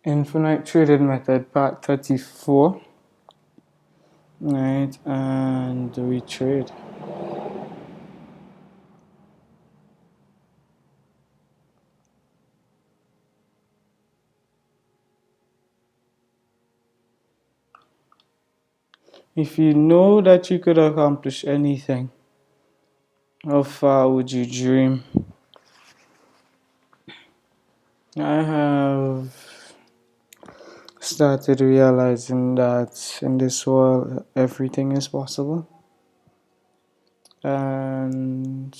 Infinite trading method part 34. Right, and we trade. If you know that you could accomplish anything, how far would you dream? I have started realizing that in this world everything is possible, and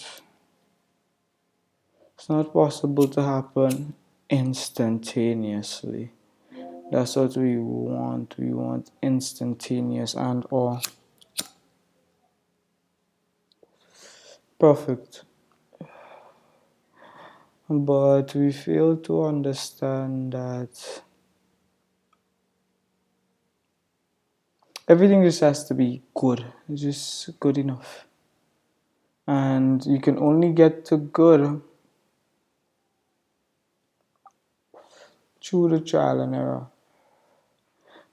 it's not possible to happen instantaneously. That's what we want. We want instantaneous and all perfect. But we fail to understand that everything just has to be good. It's just good enough. And you can only get to good through the trial and error.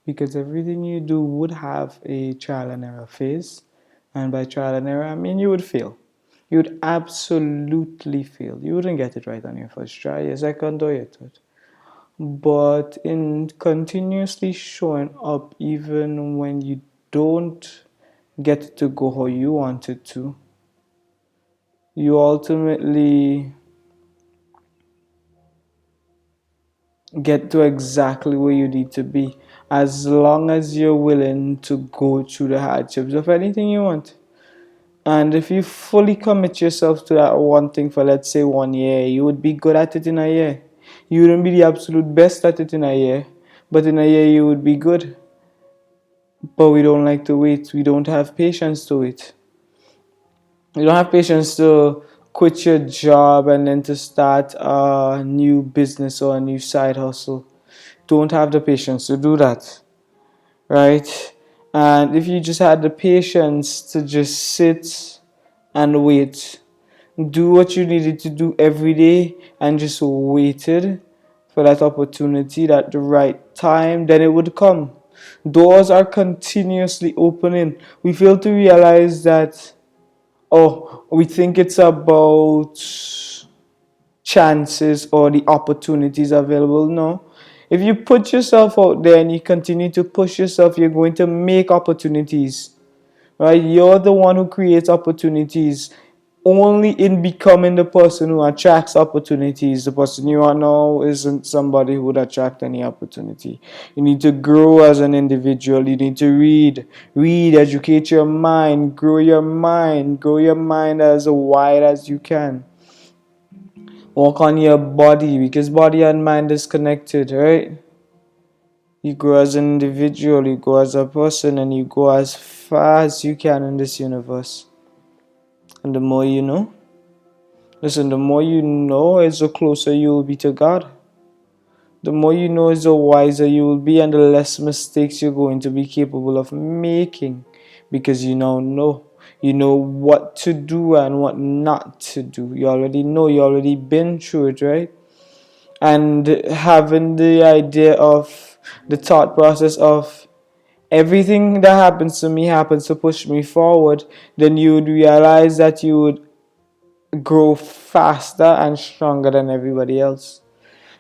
Because everything you do would have a trial and error phase. And by trial and error, I mean you would fail. You would absolutely fail. You wouldn't get it right on your first try, your second, or your third. But in continuously showing up, even when you don't get it to go how you want it to, you ultimately get to exactly where you need to be, as long as you're willing to go through the hardships of anything you want. And if you fully commit yourself to that one thing for, let's say, 1 year, you would be good at it in a year. You wouldn't be the absolute best at it in a year, but in a year you would be good. But we don't like to wait. We don't have patience to wait. You don't have patience to quit your job and then to start a new business or a new side hustle. Don't have the patience to do that, right? And if you just had the patience to just sit and wait, do what you needed to do every day and just waited for that opportunity at the right time, then it would come. Doors are continuously opening. We fail to realize that, oh, we think it's about chances or the opportunities available. No. If you put yourself out there and you continue to push yourself, you're going to make opportunities. Right? You're the one who creates opportunities. Only in becoming the person who attracts opportunities. The person you are now isn't somebody who would attract any opportunity. You need to grow as an individual. You need to read, educate your mind, grow your mind as wide as you can. Work on your body, because body and mind is connected, right? You grow as an individual, you grow as a person, and you go as far as you can in this universe. And the more you know, listen, the more you know is the closer you will be to God. The more you know is the wiser you will be, and the less mistakes you're going to be capable of making, because you now know. You know what to do and what not to do. You already know, you already been through it, right? And having the idea of the thought process of everything that happens to me happens to push me forward, then you would realize that you would grow faster and stronger than everybody else,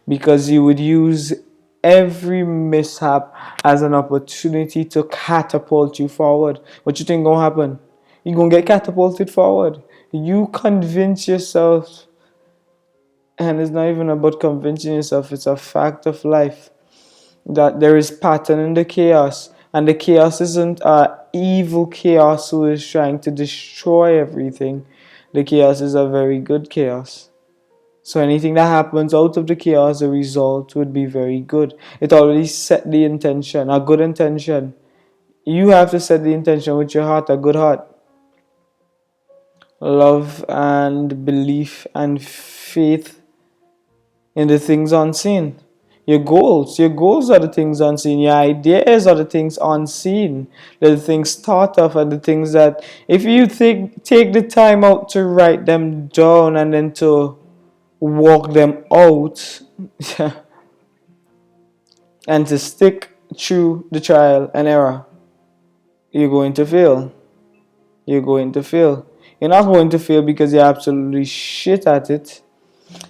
because you would use every mishap as an opportunity to catapult you forward. What you think gonna happen? You're gonna get catapulted forward. You convince yourself, and it's not even about convincing yourself, it's a fact of life, that there is pattern in the chaos, and the chaos isn't a evil chaos who is trying to destroy everything. The chaos is a very good chaos. So anything that happens out of the chaos, the result would be very good. It already set the intention, a good intention. You have to set the intention with your heart, a good heart. Love and belief and faith in the things unseen. Your goals are the things unseen. Your ideas are the things unseen. They're the things thought of, and the things that if you take the time out to write them down and then to walk them out, and to stick through the trial and error, you're going to fail. You're going to fail. You're not going to fail because you're absolutely shit at it.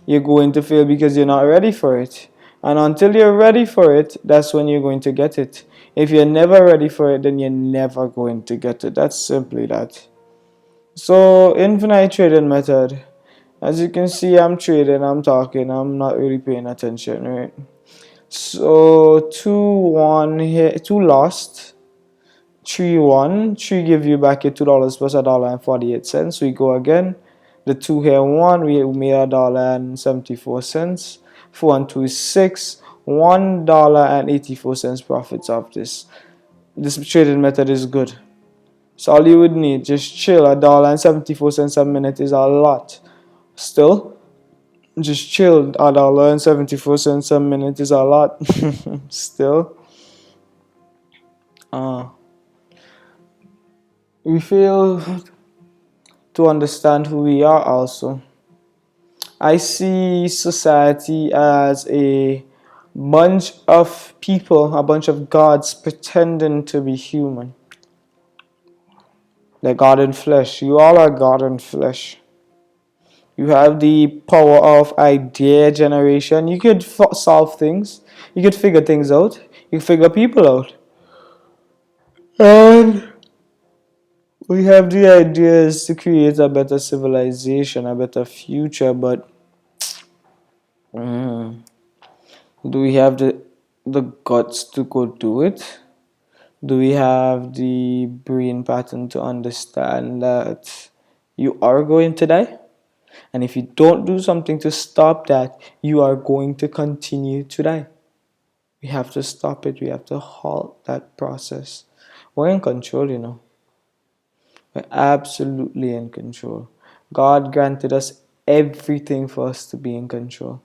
You're going to fail because you're not ready for it. And until you're ready for it, that's when you're going to get it. If you're never ready for it, then you're never going to get it. That's simply that. So, infinite trading method. As you can see, I'm trading, I'm talking, I'm not really paying attention, right? So 2-1 here, 2 lost, 3-1, 3 give you back your $2 plus $1.48. We go again. The 2 here won, we made $1.74. 4 and 2 is 6, $1.84 profits of this. This trading method is good. So all you would need, just chill. $1.74 a minute is a lot. Still, just chill. $1.74 a minute is a lot. Still, we fail to understand who we are also. I see society as a bunch of people, a bunch of gods pretending to be human. They're God in flesh. You all are God in flesh. You have the power of idea generation. You could solve things. You could figure things out. You could figure people out. And we have the ideas to create a better civilization, a better future, but do we have the guts to go do it? Do we have the brain pattern to understand that you are going to die? And if you don't do something to stop that, you are going to continue to die. We have to stop it. We have to halt that process. We're in control, you know. We're absolutely in control. God granted us everything for us to be in control.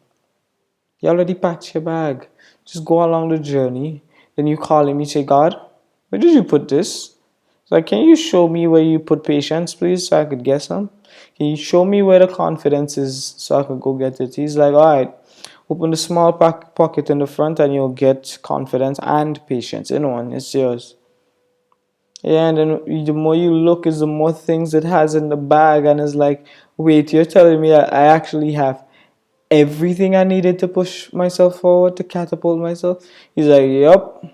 You already packed your bag. Just go along the journey. Then you call him, you say, God, where did you put this? It's like, can you show me where you put patience, please, so I could get some? Can you show me where the confidence is so I could go get it? He's like, all right, open the small pocket in the front and you'll get confidence and patience in one. It's yours. Yeah, and then the more you look is the more things it has in the bag, and it's like, wait, you're telling me that I actually have everything I needed to push myself forward, to catapult myself? He's like, yep.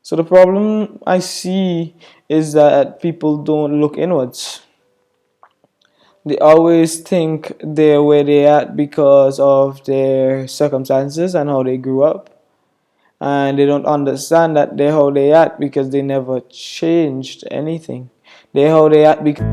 So the problem I see is that people don't look inwards. They always think they're where they're at because of their circumstances and how they grew up. And they don't understand that they're how they at because they never changed anything. They're how they at because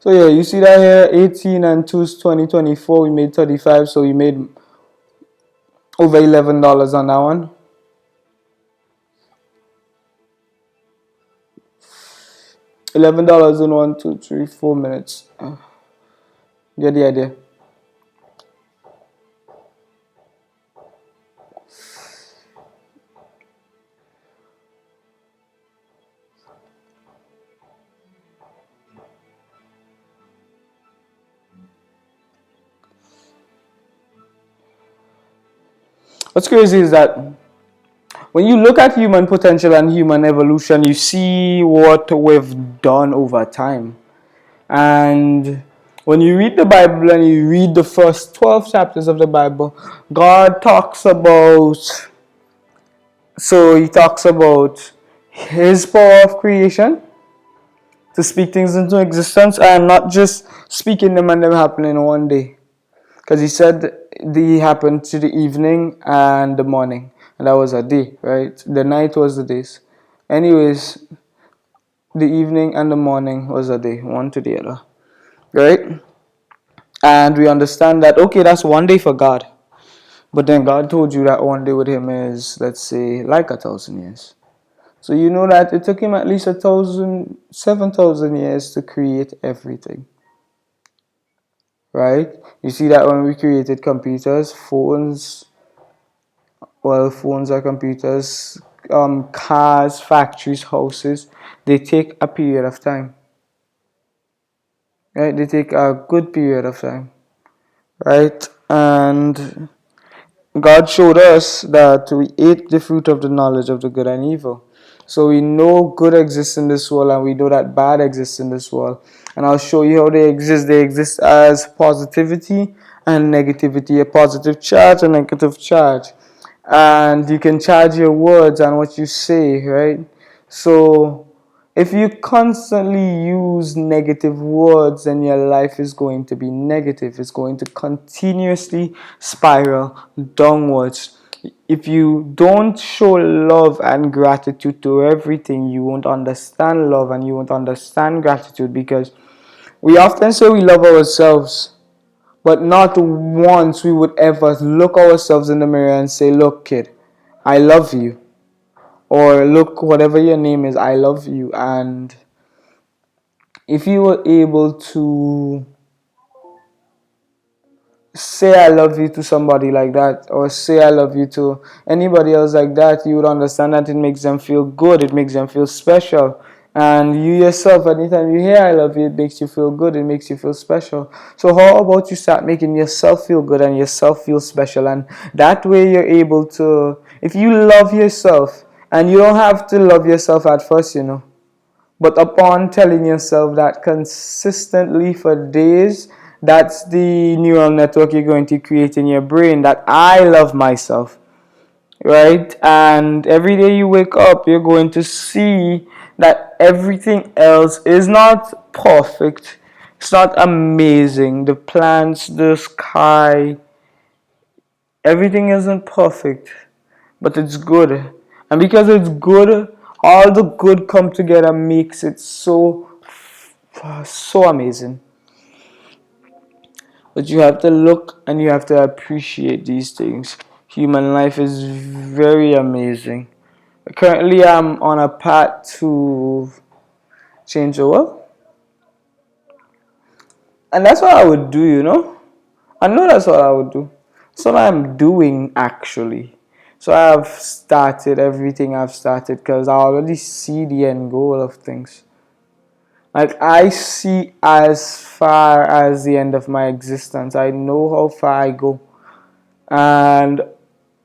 So yeah, you see that here, 18 and 2 is 2024. We made 35, so we made over $11 on that one. $11 in 1, 2, 3, 4 minutes. Get the idea. What's crazy is that when you look at human potential and human evolution, you see what we've done over time. And when you read the Bible and you read the first 12 chapters of the Bible, God talks about, so he talks about his power of creation to speak things into existence and not just speaking them and them happening in one day. Because he said they happened to the evening and the morning, and that was a day, right? The night was the days. Anyways, the evening and the morning was a day, one to the other, right? And we understand that, okay, that's one day for God. But then God told you that one day with him is, let's say, like 1,000 years. So you know that it took him at least 7,000 years to create everything. Right? You see that when we created computers, phones, well, phones are computers, cars, factories, houses, they take a period of time. Right? They take a good period of time. Right? And God showed us that we ate the fruit of the knowledge of the good and evil. So we know good exists in this world and we know that bad exists in this world. And I'll show you how they exist. They exist as positivity and negativity, a positive charge and negative charge. And you can charge your words and what you say, right? So if you constantly use negative words, then your life is going to be negative. It's going to continuously spiral downwards. If you don't show love and gratitude to everything, you won't understand love and you won't understand gratitude, because we often say we love ourselves, but not once we would ever look ourselves in the mirror and say, look, kid, I love you. Or look, whatever your name is, I love you. And if you were able to say I love you to somebody like that, or say I love you to anybody else like that, you would understand that it makes them feel good, it makes them feel special. And you yourself, anytime you hear I love you, it makes you feel good, it makes you feel special. So how about you start making yourself feel good and yourself feel special? And that way you're able to, if you love yourself, and you don't have to love yourself at first, but upon telling yourself that consistently for days, that's the neural network you're going to create in your brain, that I love myself, right? And every day you wake up, you're going to see that everything else is not perfect. It's not amazing. The plants, the sky, everything isn't perfect, but it's good. And because it's good, all the good come together makes it so amazing. But you have to look and you have to appreciate these things. Human life is very amazing. Currently, I'm on a path to change the world, and that's what I would do. I know that's what I would do. So I'm doing actually. So I've started everything I've started because I already see the end goal of things. Like, I see as far as the end of my existence. I know how far I go. And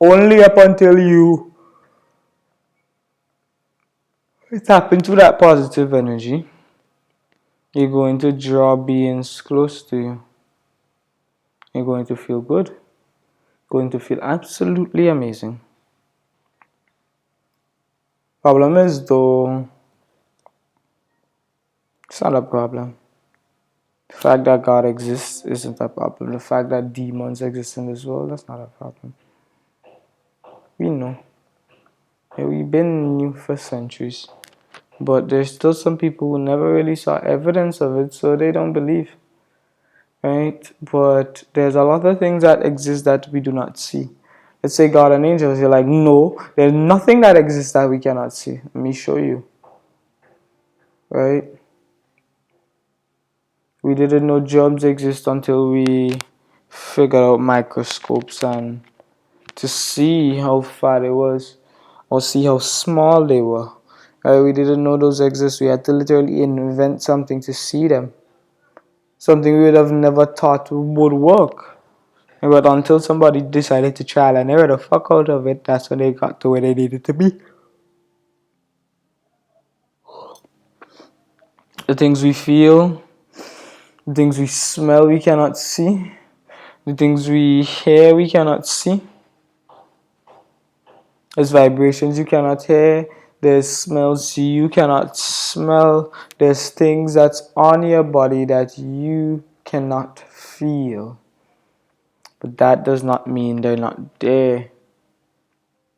only up until you tap into that positive energy, you're going to draw beings close to you. You're going to feel good. Going to feel absolutely amazing. Problem is, though, it's not a problem. The fact that God exists isn't a problem. The fact that demons exist in this world, that's not a problem. We know. We've been new for centuries. But there's still some people who never really saw evidence of it, so they don't believe, right? But there's a lot of things that exist that we do not see. Let's say God and angels. You're like, no, there's nothing that exists that we cannot see. Let me show you, right? We didn't know germs exist until we figured out microscopes and to see how far it was or see how small they were. We didn't know those exist. We had to literally invent something to see them. Something we would have never thought would work. But until somebody decided to trial and error the fuck out of it, that's when they got to where they needed to be. The things we feel, the things we smell, we cannot see. The things we hear, we cannot see. There's vibrations you cannot hear. There's smells you cannot smell. There's things that's on your body that you cannot feel. But that does not mean they're not there.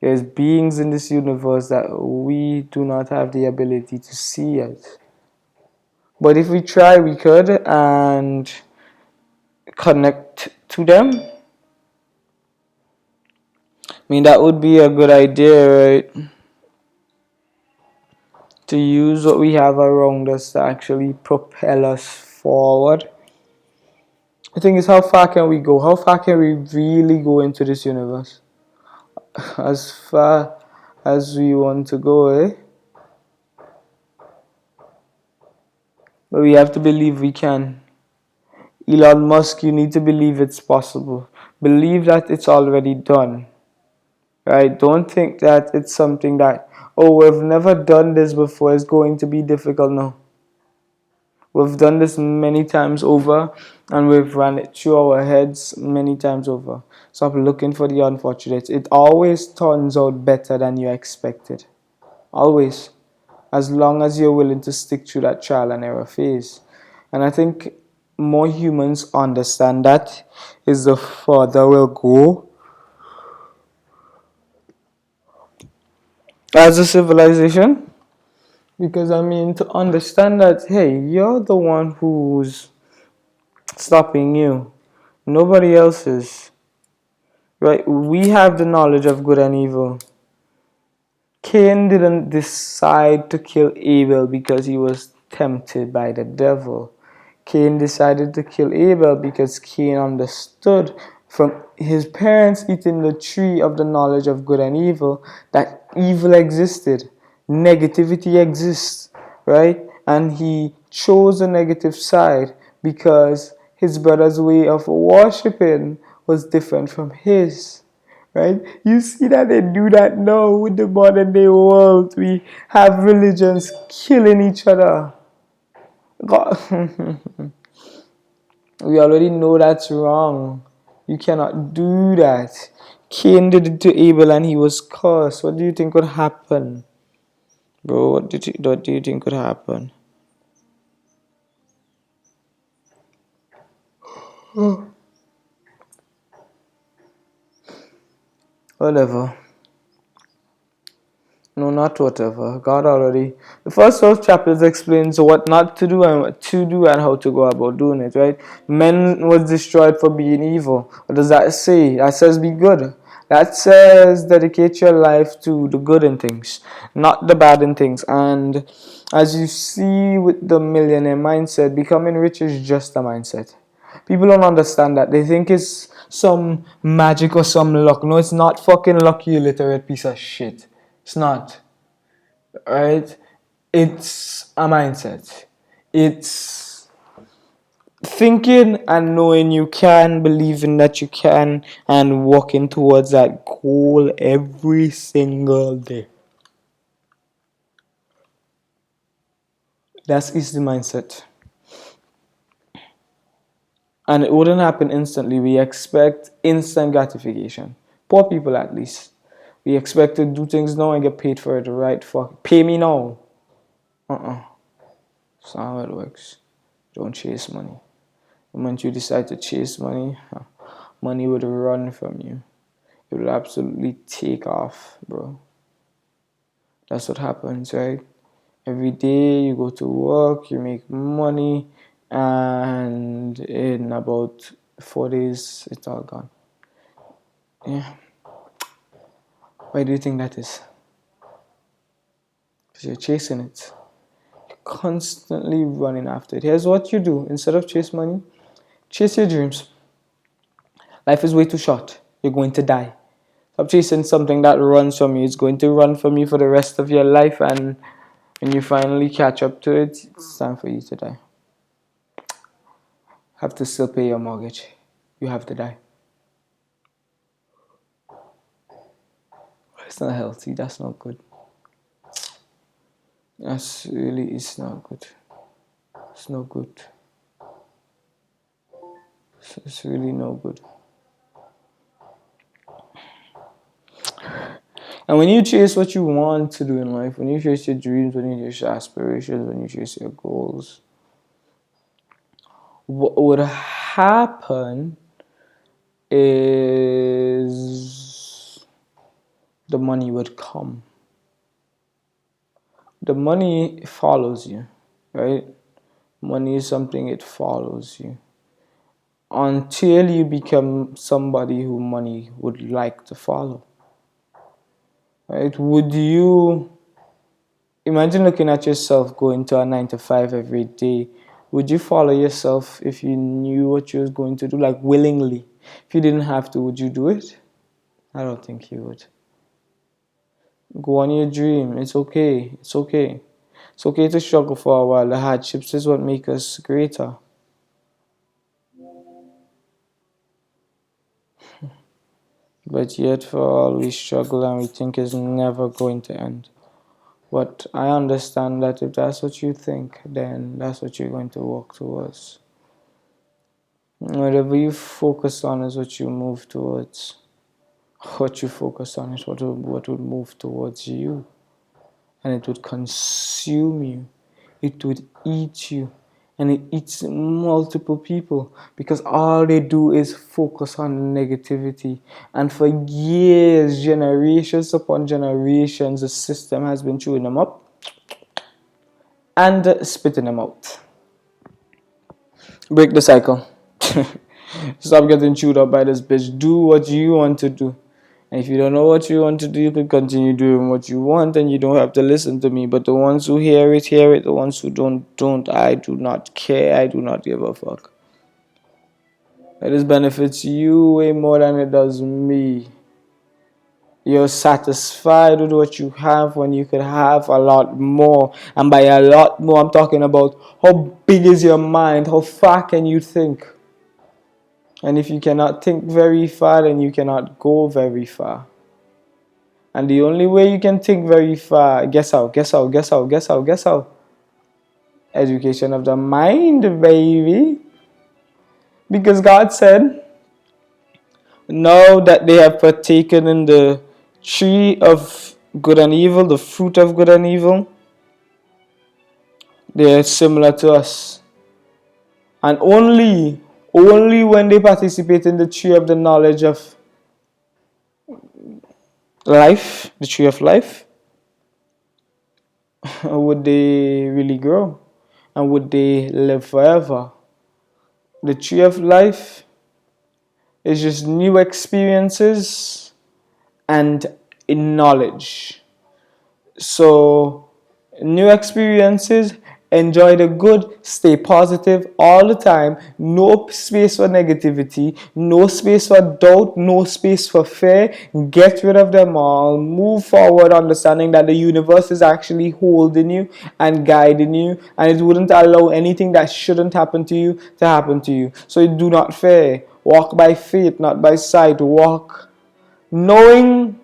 There's beings in this universe that we do not have the ability to see yet. But if we try, we could and connect to them. I mean, that would be a good idea, right? To use what we have around us to actually propel us forward. The thing is, how far can we go? How far can we really go into this universe? As far as we want to go, eh? But we have to believe we can. Elon Musk, you need to believe it's possible. Believe that it's already done. Right? Don't think that it's something that, oh, we've never done this before, it's going to be difficult. No. We've done this many times over and we've run it through our heads many times over. Stop looking for the unfortunate. It always turns out better than you expected. Always. As long as you're willing to stick through that trial and error phase. And I think more humans understand that is the further we'll go as a civilization. Because I mean, to understand that, hey, you're the one who's stopping you. Nobody else is. Right? We have the knowledge of good and evil. Cain didn't decide to kill Abel because he was tempted by the devil. Cain decided to kill Abel because Cain understood from his parents eating the tree of the knowledge of good and evil that evil existed, negativity exists, right? And he chose the negative side because his brother's way of worshiping was different from his. Right? You see that they do that now with the modern day world. We have religions killing each other. God. We already know that's wrong. You cannot do that. Cain did it to Abel and he was cursed. What do you think would happen? Bro, what do you think would happen? Whatever. No, not whatever. God already. The first 12 chapters explains what not to do and what to do and how to go about doing it, right? Men was destroyed for being evil. What does that say? That says be good. That says dedicate your life to the good in things, not the bad in things. And as you see with the millionaire mindset, becoming rich is just a mindset. People don't understand that. They think it's some magic or some luck. No, it's not fucking luck, you illiterate piece of shit. It's not. Right? It's a mindset. It's thinking and knowing you can, believing that you can, and working towards that goal every single day. That is the mindset. And it wouldn't happen instantly. We expect instant gratification. Poor people, at least. We expect to do things now and get paid for it, right? Fuck. Pay me now. That's not how it works. Don't chase money. The moment you decide to chase money, money would run from you. It would absolutely take off, bro. That's what happens, right? Every day you go to work, you make money, and in about 4 days, it's all gone. Yeah. Why do you think that is? Because you're chasing it. You're constantly running after it. Here's what you do. Instead of chase money, chase your dreams. Life is way too short. You're going to die. Stop chasing something that runs from you. It's going to run from you for the rest of your life, and when you finally catch up to it, it's time for you to die. Have to still pay your mortgage. You have to die. It's not healthy. That's not good. That's really, it's not good. It's no good. It's really no good. And when you chase what you want to do in life, when you chase your dreams, when you chase your aspirations, when you chase your goals, what would happen is the money would come. The money follows you, right? Money is something, it follows you until you become somebody who money would like to follow, right? Would you imagine looking at yourself going to a 9 to 5 every day? Would you follow yourself if you knew what you was going to do, like willingly? If you didn't have to, would you do it? I don't think you would. Go on your dream. It's okay. It's okay. It's okay to struggle for a while. The hardships is what make us greater. But yet for all we struggle and we think is never going to end. But I understand that if that's what you think, then that's what you're going to walk towards. Whatever you focus on is what you move towards. What you focus on is what would move towards you. And it would consume you. It would eat you. And it eats multiple people because all they do is focus on negativity. And for years, generations upon generations, the system has been chewing them up and spitting them out. Break the cycle. Stop getting chewed up by this bitch. Do what you want to do. And if you don't know what you want to do, you can continue doing what you want and you don't have to listen to me. But the ones who hear it, hear it. The ones who don't. I do not care. I do not give a fuck. It benefits you way more than it does me. You're satisfied with what you have when you could have a lot more. And by a lot more, I'm talking about how big is your mind? How far can you think? And if you cannot think very far, then you cannot go very far. And the only way you can think very far, guess how? Education of the mind, baby. Because God said, now that they have partaken in the tree of good and evil, the fruit of good and evil, they are similar to us. And only when they participate in the tree of the knowledge of life, the tree of life, would they really grow and would they live forever. The tree of life is just new experiences and knowledge. So new experiences, enjoy the good, stay positive all the time, no space for negativity, no space for doubt, no space for fear. Get rid of them all, move forward understanding that the universe is actually holding you and guiding you, and it wouldn't allow anything that shouldn't happen to you to happen to you. So do not fear. Walk by faith, not by sight. Walk knowing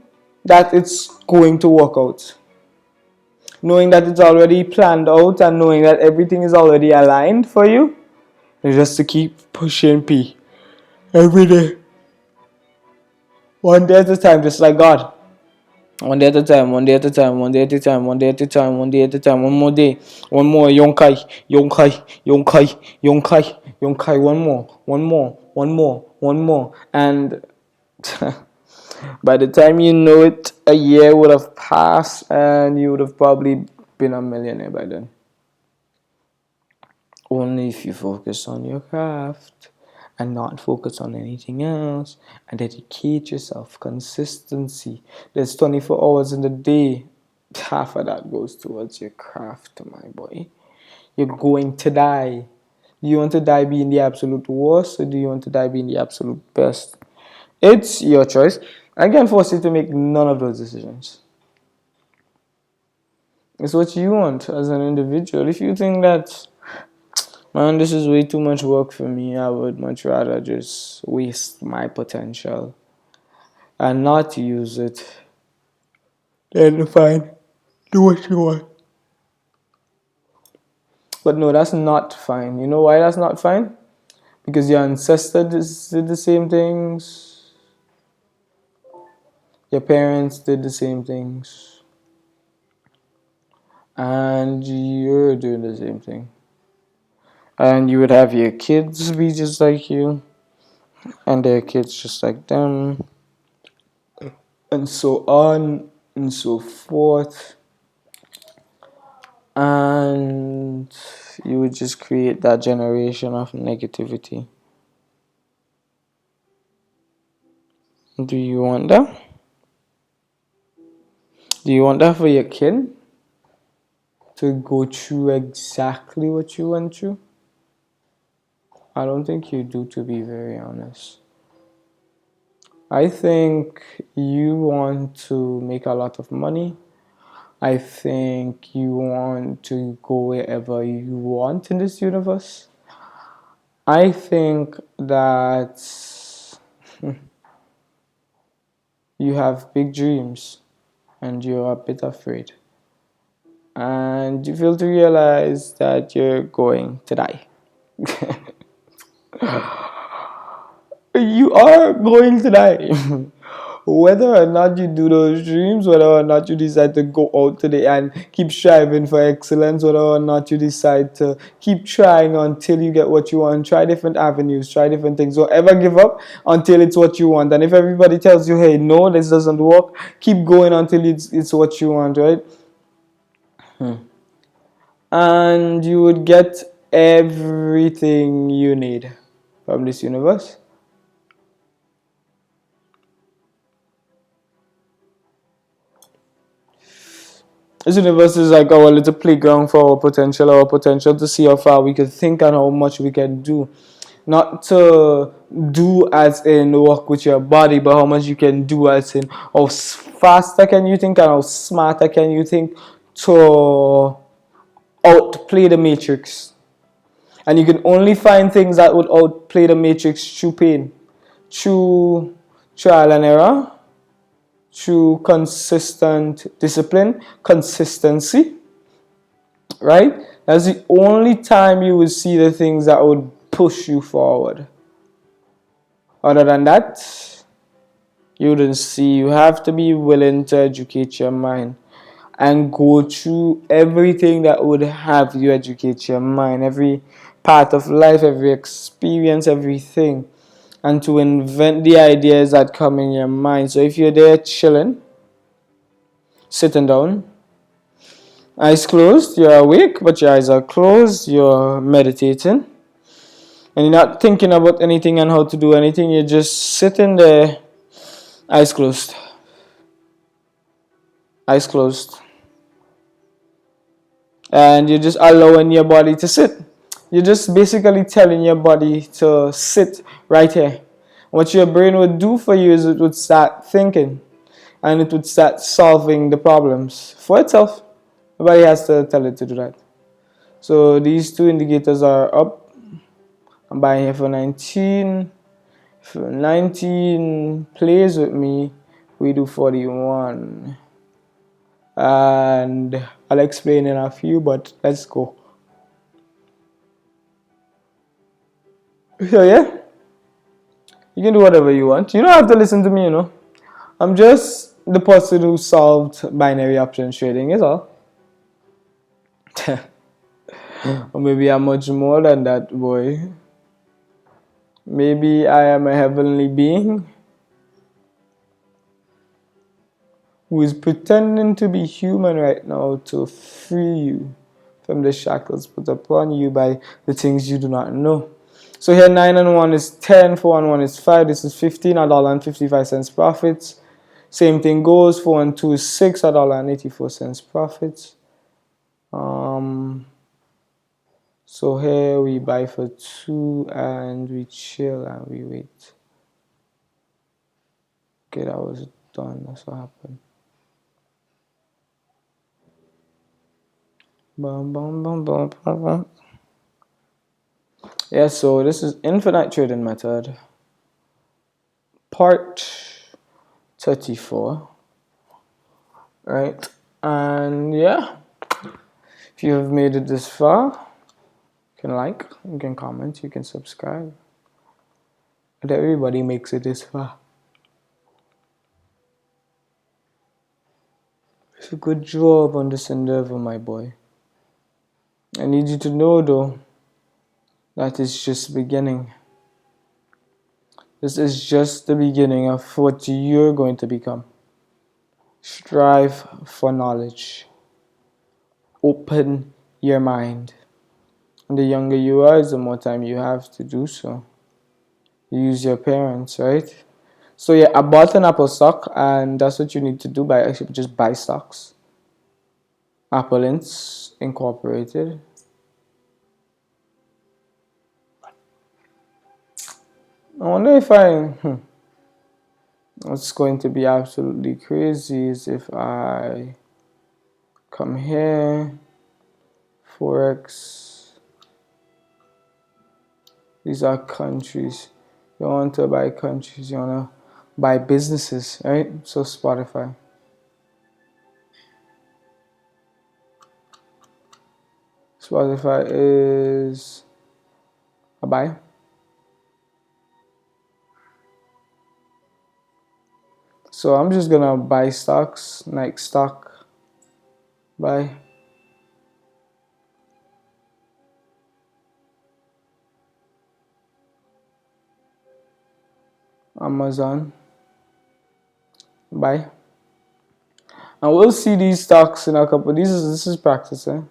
that it's going to work out, knowing that it's already planned out, and knowing that everything is already aligned for you. And just to keep pushing P every day, one day at a time, just like God. One day at a time, one day at a time, one day at a time, one day at a time, one day at a time, one more day, one more, Yonkai, Yonkai, Yonkai, Yonkai, Yonkai, one more, one more, one more, one more. And by the time you know it, a year would have passed and you would have probably been a millionaire by then. Only if you focus on your craft and not focus on anything else and dedicate yourself. Consistency. There's 24 hours in the day. Half of that goes towards your craft, my boy. You're going to die. Do you want to die being the absolute worst, or do you want to die being the absolute best? It's your choice. I can't force you to make none of those decisions. It's what you want as an individual. If you think that, man, this is way too much work for me, I would much rather just waste my potential and not use it, then fine, do what you want. But no, that's not fine. You know why that's not fine? Because your ancestors did the same things, your parents did the same things, and you're doing the same thing. And you would have your kids be just like you, and their kids just like them, and so on and so forth. And you would just create that generation of negativity. Do you want that? Do you want that for your kid? To go through exactly what you went through? I don't think you do, to be very honest. I think you want to make a lot of money. I think you want to go wherever you want in this universe. I think that you have big dreams and you're a bit afraid. And you fail to realize that you're going to die. You are going to die. Whether or not you do those dreams, whether or not you decide to go out today and keep striving for excellence, whether or not you decide to keep trying until you get what you want, try different avenues, try different things. Don't ever give up until it's what you want. And if everybody tells you, hey, no, this doesn't work, keep going until it's what you want, right? And you would get everything you need from this universe. This universe is like our little playground for our potential to see how far we can think and how much we can do. Not to do as in work with your body, but how much you can do as in how faster can you think and how smarter can you think to outplay the matrix. And you can only find things that would outplay the matrix through pain, through trial and error, through consistent discipline, consistency, right? That's the only time you will see the things that would push you forward. Other than that, you wouldn't see. You have to be willing to educate your mind and go through everything that would have you educate your mind, every part of life, every experience, everything, and to invent the ideas that come in your mind. So if you're there chilling, sitting down, eyes closed, you're awake, but your eyes are closed, you're meditating, and you're not thinking about anything and how to do anything, you're just sitting there, eyes closed. Eyes closed. And you're just allowing your body to sit. You're just basically telling your body to sit right here. What your brain would do for you is it would start thinking and it would start solving the problems for itself. Nobody has to tell it to do that. So these two indicators are up. I'm buying here for 19. If 19 plays with me, we do 41. And I'll explain in a few, but let's go. So yeah, you can do whatever you want. You don't have to listen to me, you know. I'm just the person who solved binary options trading, is all. Or maybe I'm much more than that, boy. Maybe I am a heavenly being who is pretending to be human right now to free you from the shackles put upon you by the things you do not know. So here 9 and 1 is 10, 4 and 1 is 5. This is $15.55 profits. Same thing goes, 4 and 2 is $6.84 profits. So here we buy for 2 and we chill and we wait. Okay, that was done. That's what happened. Bum, bum, bum, bum, bum, bum. Yeah, so this is infinite trading method, part 34, right? And yeah, if you have made it this far, you can like, you can comment, you can subscribe. But everybody makes it this far. It's a good job on this endeavor, my boy. I need you to know though, that is just the beginning. This is just the beginning of what you're going to become. Strive for knowledge. Open your mind. And the younger you are, the more time you have to do so. Use your parents, right? So yeah, I bought an Apple stock, and that's what you need to do by actually just buy stocks. Apple Inc. Incorporated. I wonder if what's going to be absolutely crazy is if I come here, Forex. These are countries. You want to buy countries, you want to buy businesses, right? So Spotify. Spotify is a buy. So I'm just gonna buy stocks, Nike stock, buy. Amazon, buy. And we'll see these stocks in a couple. This is practice, eh?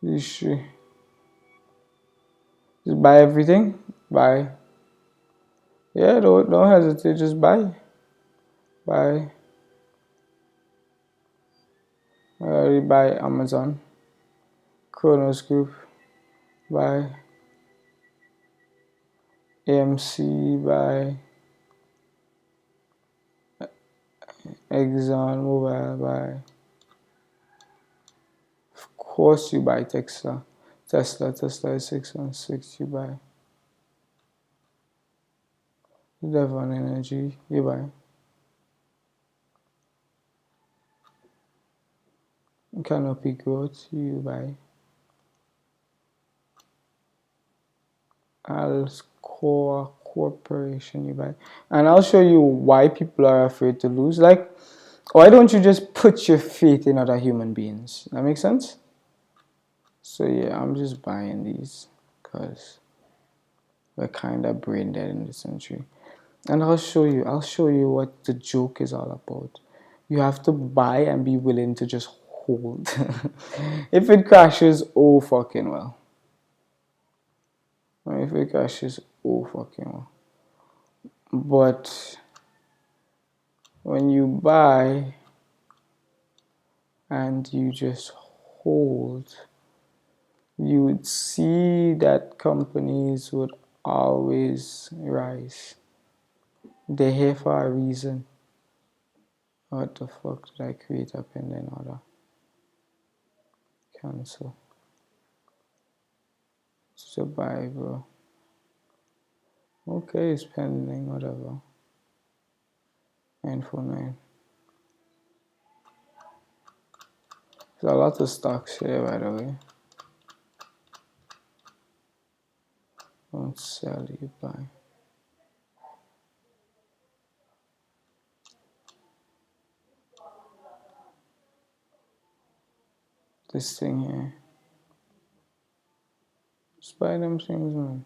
Just buy everything. Buy. Yeah, don't hesitate. Just buy. Buy. I already buy Amazon. Kronos Group. Buy. AMC. Buy. Exxon Mobil. Buy. Of course you buy Tesla. Tesla is 616. You buy. Devon Energy. You buy. Canopy Growth. You buy. Alcoa Corporation, you buy. And I'll show you why people are afraid to lose. Like, why don't you just put your faith in other human beings? That makes sense? So yeah, I'm just buying these because we're kind of brain dead in this century. And I'll show you what the joke is all about. You have to buy and be willing to just hold. If it crashes, oh fucking well. If it crashes, oh fucking well. But when you buy and you just hold, you would see that companies would always rise. They're here for a reason. What the fuck did I create a pending order? Cancel. So buy, bro. Okay, it's pending, whatever. 949. There's a lot of stocks here, by the way. Don't sell, you buy. This thing here. Just buy them things, man.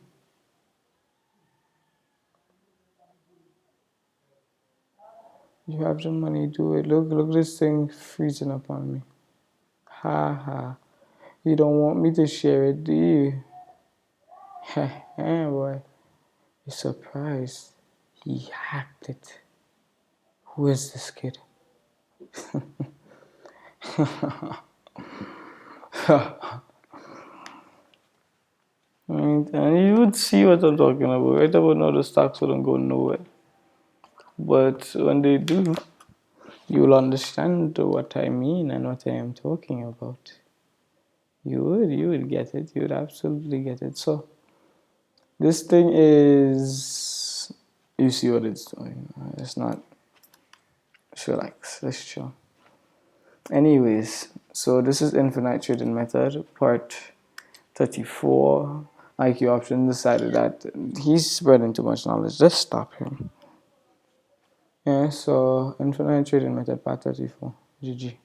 You have the money, do it. Look, this thing freezing up on me. Ha ha. You don't want me to share it, do you? Heh, boy. You're surprised. He hacked it. Who is this kid? And you would see what I'm talking about. Right about now, the stocks wouldn't go nowhere. But when they do, you'll understand what I mean and what I am talking about. You would get it. You would absolutely get it. So this thing is, you see what it's doing. It's not. Just relax. Let's chill. Anyways, so this is infinite trading method part 34. IQ option decided that he's spreading too much knowledge. Just stop him. Yeah. So infinite trading method part 34. GG.